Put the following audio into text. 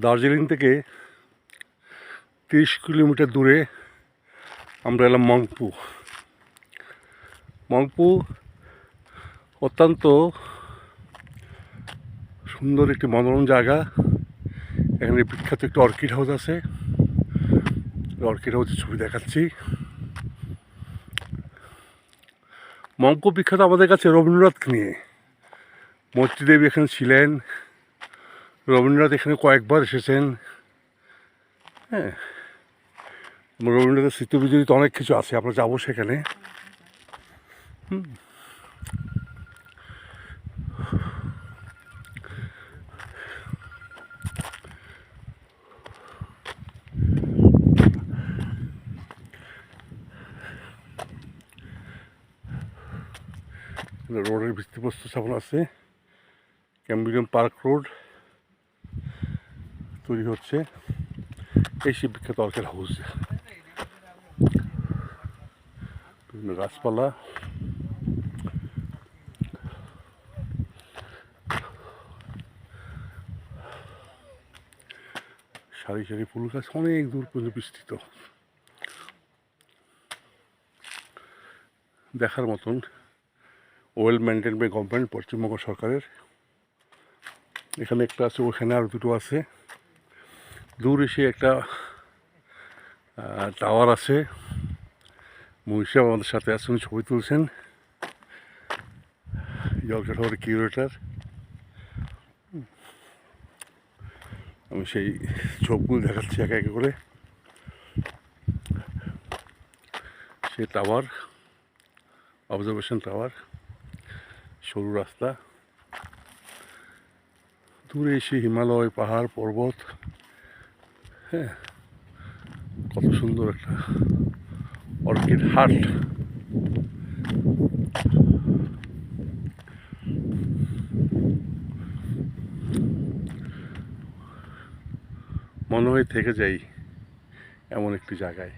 দার্জিলিং থেকে 30 কিলোমিটার দূরে আমরা এলাম মংপু। মংপু অত্যন্ত সুন্দর একটি মনোরম জায়গা। এখানে বিখ্যাত একটি অর্কিড হাউস আছে। অর্কিড হাউসের ছবি দেখাচ্ছি। মংপু বিখ্যাত আমাদের কাছে রবীন্দ্রনাথকে নিয়ে। মৈত্রীদেবী এখানে ছিলেন, রবীন্দ্রনাথ এখানে কয়েকবার এসেছেন। হ্যাঁ, রবীন্দ্রনাথের স্মৃতি বিজড়িত অনেক কিছু আছে, আমরা যাবো সেখানে। রোডের ভিত্তিপ্রস্তর স্থাপন আছে। ক্যাম্বিডিয়াম পার্ক রোড তৈরি হচ্ছে। এই সেই বিখ্যাত অর্কিড হাউস। বিভিন্ন গাছপালা, সারি সারি ফুল গাছ অনেক দূর পর্যন্ত বিস্তৃত, দেখার মতন। Well maintain by government, Paschimbanga সরকারের। এখানে একটা আছে, ওখানে আরও দুটো আছে। দূর এসে একটা টাওয়ার আছে। মহিষা আমাদের সাথে আছে, উনি ছবি তুলছেন। জলকা টাওয়ারের কিউরেটার। আমি সেই ছবিগুলো দেখাচ্ছি একে একে করে। সে টাওয়ার, অবজারভেশন টাওয়ার, সরু রাস্তা। দূরে এসে হিমালয়, পাহাড়, পর্বত। হ্যাঁ, কত সুন্দর একটা অর্কিড হাট। মনে হয় থেকে যাই এমন একটি জায়গায়।